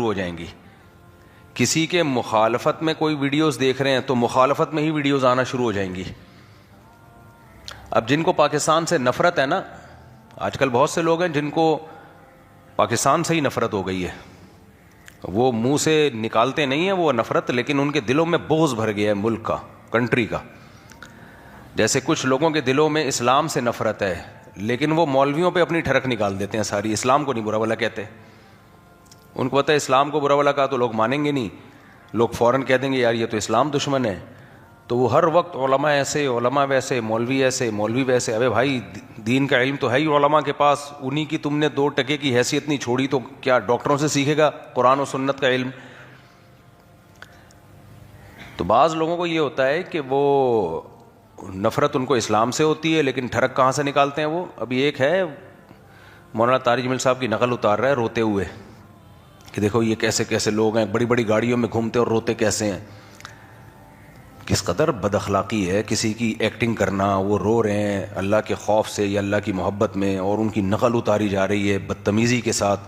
شروع ہو جائیں گی. کسی کے مخالفت میں کوئی ویڈیوز دیکھ رہے ہیں تو مخالفت میں ہی ویڈیوز آنا شروع ہو جائیں گی. اب جن کو پاکستان سے نفرت ہے نا, آج کل بہت سے لوگ ہیں جن کو پاکستان سے ہی نفرت ہو گئی ہے, وہ منہ سے نکالتے نہیں ہیں وہ نفرت, لیکن ان کے دلوں میں بغض بھر گیا ہے ملک کا, کنٹری کا. جیسے کچھ لوگوں کے دلوں میں اسلام سے نفرت ہے, لیکن وہ مولویوں پہ اپنی ٹھڑک نکال دیتے ہیں ساری, اسلام کو نہیں برا بھلا کہتے. ان کو پتہ ہے اسلام کو برا بھلا کہا تو لوگ مانیں گے نہیں, لوگ فوراً کہہ دیں گے یار یہ تو اسلام دشمن ہے. تو وہ ہر وقت علماء ایسے, علماء ویسے, مولوی ایسے, مولوی ویسے. ابے بھائی دین کا علم تو ہے ہی علماء کے پاس, انہی کی تم نے 2 ٹکے کی حیثیت نہیں چھوڑی تو کیا ڈاکٹروں سے سیکھے گا قرآن و سنت کا علم؟ تو بعض لوگوں کو یہ ہوتا ہے کہ وہ نفرت ان کو اسلام سے ہوتی ہے, لیکن ٹھڑک کہاں سے نکالتے ہیں وہ. ابھی ایک ہے مولانا طارق جمیل صاحب کی نقل اتار رہا ہے روتے ہوئے کہ دیکھو یہ کیسے کیسے لوگ ہیں, بڑی بڑی گاڑیوں میں گھومتے اور روتے کیسے ہیں. کس قدر بد اخلاقی ہے کسی کی ایکٹنگ کرنا, وہ رو رہے ہیں اللہ کے خوف سے یا اللہ کی محبت میں, اور ان کی نقل اتاری جا رہی ہے بدتمیزی کے ساتھ,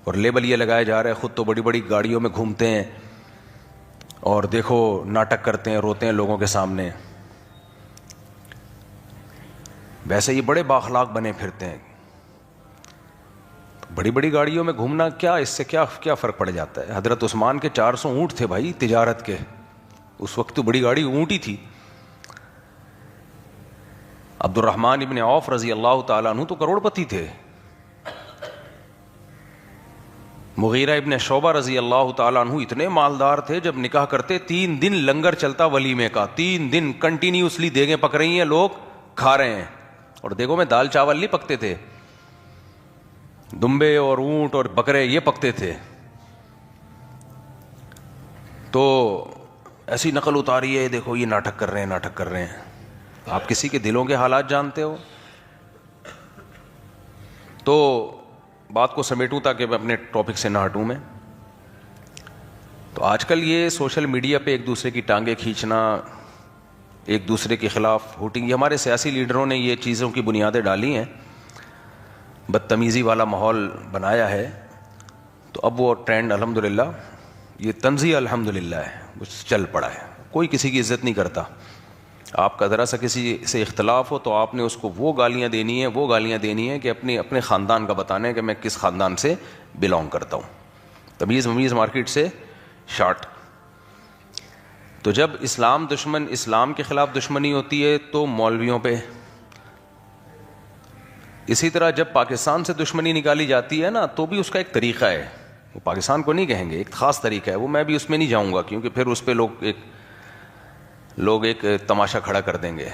اور لیبل یہ لگایا جا رہا ہے خود تو بڑی بڑی گاڑیوں میں گھومتے ہیں اور دیکھو ناٹک کرتے ہیں, روتے ہیں لوگوں کے سامنے. ویسے یہ بڑے بااخلاق بنے پھرتے ہیں. بڑی بڑی گاڑیوں میں گھومنا کیا, اس سے کیا فرق پڑ جاتا ہے؟ حضرت عثمان کے 400 اونٹ تھے بھائی تجارت کے, اس وقت تو بڑی گاڑی اونٹ ہی تھی. عبد الرحمن ابن عوف رضی اللہ تعالیٰ عنہ تو کروڑ پتی تھے. مغیرہ ابن شعبہ رضی اللہ تعالیٰ عنہ اتنے مالدار تھے, جب نکاح کرتے 3 دن لنگر چلتا ولیمے کا, 3 دن کنٹینیوسلی دیگیں پک رہی ہیں, لوگ کھا رہے ہیں. اور دیکھو میں دال چاول نہیں پکتے تھے, دمبے اور اونٹ اور بکرے یہ پکتے تھے. تو ایسی نقل اتاری ہے دیکھو یہ ناٹک کر رہے ہیں, ناٹک کر رہے ہیں. آپ کسی کے دلوں کے حالات جانتے ہو؟ تو بات کو سمیٹوں تاکہ میں اپنے ٹاپک سے نہ ہٹوں میں. تو آج کل یہ سوشل میڈیا پہ ایک دوسرے کی ٹانگیں کھینچنا, ایک دوسرے کے خلاف ہوٹنگ, یہ ہمارے سیاسی لیڈروں نے یہ چیزوں کی بنیادیں ڈالی ہیں, بدتمیزی والا ماحول بنایا ہے. تو اب وہ ٹرینڈ الحمدللہ, یہ تنزیہ الحمدللہ ہے, وہ چل پڑا ہے. کوئی کسی کی عزت نہیں کرتا. آپ کا ذرا سا کسی سے اختلاف ہو تو آپ نے اس کو وہ گالیاں دینی ہیں کہ اپنے خاندان کا بتانا ہے کہ میں کس خاندان سے بلونگ کرتا ہوں. تمیز ممیز مارکیٹ سے شارٹ. تو جب اسلام کے خلاف دشمنی ہوتی ہے تو مولویوں پہ. اسی طرح جب پاکستان سے دشمنی نکالی جاتی ہے نا تو بھی اس کا ایک طریقہ ہے, وہ پاکستان کو نہیں کہیں گے, ایک خاص طریقہ ہے, وہ میں بھی اس میں نہیں جاؤں گا کیونکہ پھر اس پہ لوگ ایک تماشا کھڑا کر دیں گے.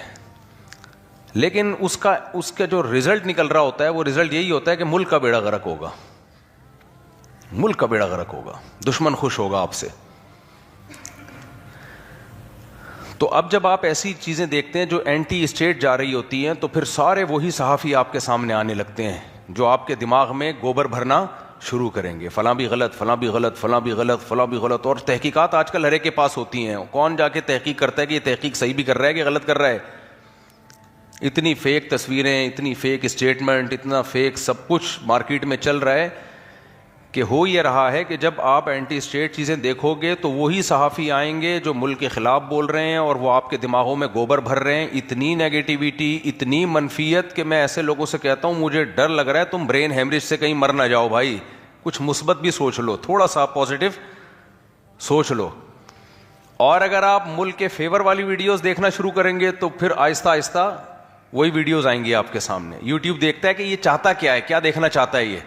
لیکن اس کا جو رزلٹ نکل رہا ہوتا ہے وہ رزلٹ یہی ہوتا ہے کہ ملک کا بیڑا غرق ہوگا, ملک کا بیڑا غرق ہوگا, دشمن خوش ہوگا آپ سے. تو اب جب آپ ایسی چیزیں دیکھتے ہیں جو اینٹی اسٹیٹ جا رہی ہوتی ہیں تو پھر سارے وہی صحافی آپ کے سامنے آنے لگتے ہیں جو آپ کے دماغ میں گوبر بھرنا شروع کریں گے, فلاں بھی غلط, فلاں بھی غلط, فلاں بھی غلط, فلاں بھی غلط. اور تحقیقات آج کل ہر ایک کے پاس ہوتی ہیں, کون جا کے تحقیق کرتا ہے کہ یہ تحقیق صحیح بھی کر رہا ہے کہ غلط کر رہا ہے. اتنی فیک تصویریں, اتنی فیک اسٹیٹمنٹ, اتنا فیک سب کچھ مارکیٹ میں چل رہا ہے کہ ہو یہ رہا ہے کہ جب آپ اینٹی اسٹیٹ چیزیں دیکھو گے تو وہی صحافی آئیں گے جو ملک کے خلاف بول رہے ہیں اور وہ آپ کے دماغوں میں گوبر بھر رہے ہیں. اتنی نیگیٹیوٹی, اتنی منفیت کہ میں ایسے لوگوں سے کہتا ہوں مجھے ڈر لگ رہا ہے تم برین ہیمریج سے کہیں مر نہ جاؤ بھائی. کچھ مثبت بھی سوچ لو, تھوڑا سا پازیٹیو سوچ لو. اور اگر آپ ملک کے فیور والی ویڈیوز دیکھنا شروع کریں گے تو پھر آہستہ آہستہ وہی ویڈیوز آئیں گی آپ کے سامنے. یوٹیوب دیکھتا ہے کہ یہ چاہتا کیا ہے, کیا دیکھنا چاہتا ہے یہ.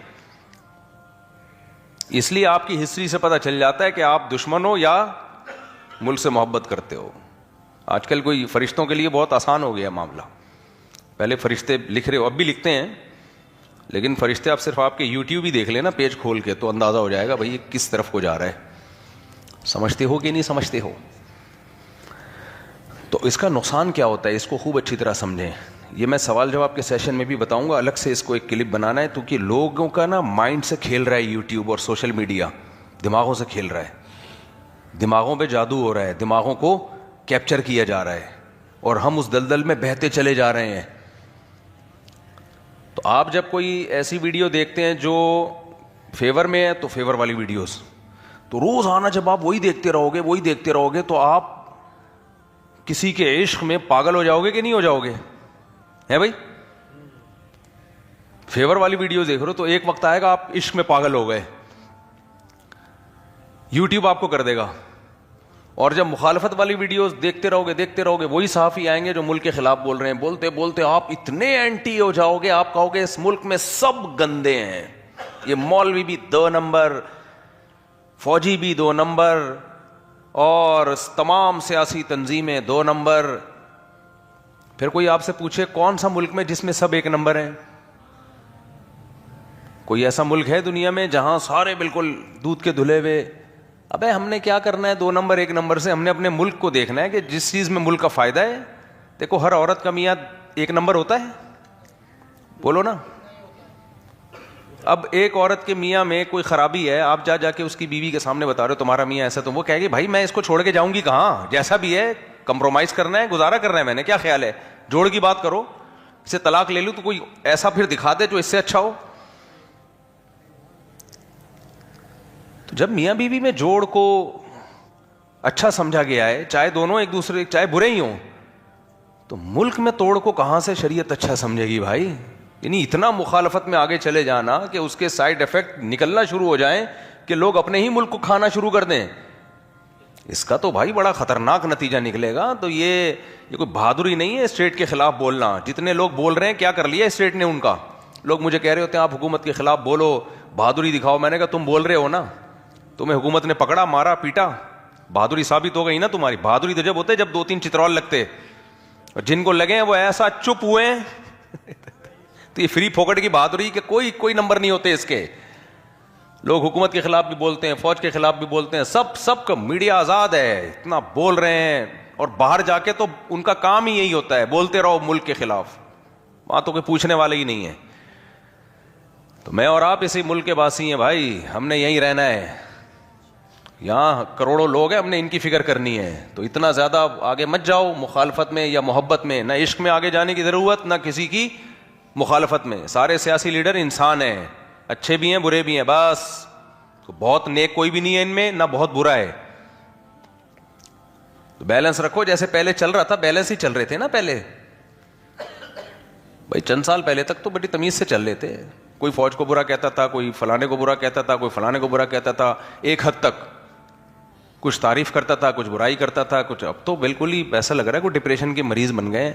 اس لیے آپ کی ہسٹری سے پتہ چل جاتا ہے کہ آپ دشمن ہو یا ملک سے محبت کرتے ہو. آج کل کوئی فرشتوں کے لیے بہت آسان ہو گیا معاملہ. پہلے فرشتے لکھ رہے ہو, اب بھی لکھتے ہیں, لیکن فرشتے آپ صرف آپ کے یوٹیوب ہی دیکھ لیں نا پیج کھول کے تو اندازہ ہو جائے گا بھائی یہ کس طرف کو جا رہا ہے. سمجھتے ہو کہ نہیں سمجھتے ہو؟ تو اس کا نقصان کیا ہوتا ہے اس کو خوب اچھی طرح سمجھیں. یہ میں سوال جواب کے سیشن میں بھی بتاؤں گا, الگ سے اس کو ایک کلپ بنانا ہے کیونکہ لوگوں کا نا مائنڈ سے کھیل رہا ہے یوٹیوب اور سوشل میڈیا, دماغوں سے کھیل رہا ہے, دماغوں پہ جادو ہو رہا ہے, دماغوں کو کیپچر کیا جا رہا ہے اور ہم اس دلدل میں بہتے چلے جا رہے ہیں. تو آپ جب کوئی ایسی ویڈیو دیکھتے ہیں جو فیور میں ہے تو فیور والی ویڈیوز. تو روز آنا جب آپ وہی دیکھتے رہو گے تو آپ کسی کے عشق میں پاگل ہو جاؤ گے کہ نہیں ہو جاؤ گے؟ ہے بھائی؟ فیور والی ویڈیوز دیکھ رہے ہو تو ایک وقت آئے گا آپ عشق میں پاگل ہو گئے, یوٹیوب آپ کو کر دے گا. اور جب مخالفت والی ویڈیوز دیکھتے رہو گے وہی صحافی آئیں گے جو ملک کے خلاف بول رہے ہیں, بولتے بولتے آپ اتنے اینٹی ہو جاؤ گے, آپ کہو گے اس ملک میں سب گندے ہیں, یہ مولوی بھی 2 نمبر, فوجی بھی 2 نمبر, اور تمام سیاسی تنظیمیں 2 نمبر. پھر کوئی آپ سے پوچھے کون سا ملک میں جس میں سب 1 نمبر ہیں؟ کوئی ایسا ملک ہے دنیا میں جہاں سارے بالکل دودھ کے دھلے ہوئے؟ ابے ہم نے کیا کرنا ہے 2 نمبر 1 نمبر سے؟ ہم نے اپنے ملک کو دیکھنا ہے کہ جس چیز میں ملک کا فائدہ ہے. دیکھو ہر عورت کا میاں 1 نمبر ہوتا ہے؟ بولو نا. اب ایک عورت کے میاں میں کوئی خرابی ہے, آپ جا کے اس کی بیوی کے سامنے بتا رہے ہو تمہارا میاں ایسا, تو وہ کہے گی بھائی میں اس کو چھوڑ کے جاؤں گی کہاں, جیسا بھی ہے کمپرومائز کرنا ہے, گزارا کرنا ہے, میں نے کیا خیال ہے, جوڑ کی بات کرو, اسے طلاق لے لوں تو کوئی ایسا پھر دکھا دے جو اس سے اچھا ہو. تو جب میاں بیوی میں جوڑ کو اچھا سمجھا گیا ہے, چاہے دونوں ایک دوسرے چاہے برے ہی ہوں, تو ملک میں توڑ کو کہاں سے شریعت اچھا سمجھے گی بھائی؟ یعنی اتنا مخالفت میں آگے چلے جانا کہ اس کے سائیڈ ایفیکٹ نکلنا شروع ہو جائیں کہ لوگ اپنے ہی ملک کو کھانا شروع کر دیں, اس کا تو بھائی بڑا خطرناک نتیجہ نکلے گا. تو یہ کوئی بہادری نہیں ہے اسٹیٹ کے خلاف بولنا. جتنے لوگ بول رہے ہیں کیا کر لیا اسٹیٹ نے ان کا؟ لوگ مجھے کہہ رہے ہوتے ہیں آپ حکومت کے خلاف بولو, بہادری دکھاؤ. میں نے کہا تم بول رہے ہو نا, تمہیں حکومت نے پکڑا, مارا, پیٹا, بہادری ثابت ہو گئی نا تمہاری. بہادری تو جب ہوتے جب 2-3 چترال لگتے, اور جن کو لگے ہیں وہ ایسا چپ ہوئے ہیں تو یہ فری پھوکٹ کی بہادری کہ کوئی نمبر نہیں ہوتے اس کے. لوگ حکومت کے خلاف بھی بولتے ہیں, فوج کے خلاف بھی بولتے ہیں, سب کا میڈیا آزاد ہے, اتنا بول رہے ہیں, اور باہر جا کے تو ان کا کام ہی یہی ہوتا ہے بولتے رہو ملک کے خلاف, وہاں تو کوئی پوچھنے والے ہی نہیں ہے. تو میں اور آپ اسی ملک کے باسی ہیں بھائی, ہم نے یہیں رہنا ہے, یہاں کروڑوں لوگ ہیں, ہم نے ان کی فکر کرنی ہے. تو اتنا زیادہ آگے مت جاؤ مخالفت میں یا محبت میں, نہ عشق میں آگے جانے کی ضرورت, نہ کسی کی مخالفت میں. سارے سیاسی لیڈر انسان ہیں, اچھے بھی ہیں برے بھی ہیں, بس بہت نیک کوئی بھی نہیں ہے ان میں, نہ بہت برا ہے. تو بیلنس رکھو, جیسے پہلے چل رہا تھا بیلنس ہی چل رہے تھے نا پہلے بھائی, چند سال پہلے تک تو بڑی تمیز سے چل رہے تھے. کوئی فوج کو برا کہتا تھا, کوئی فلانے کو برا کہتا تھا, کوئی فلانے کو برا کہتا تھا, ایک حد تک کچھ تعریف کرتا تھا, کچھ برائی کرتا تھا, کچھ. اب تو بالکل ہی ایسا لگ رہا ہے کوئی ڈپریشن کے مریض بن گئے ہیں.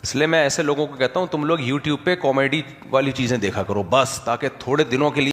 اس لیے میں ایسے لوگوں کو کہتا ہوں تم لوگ یوٹیوب پہ کامیڈی والی چیزیں دیکھا کرو بس, تاکہ تھوڑے دنوں کے لیے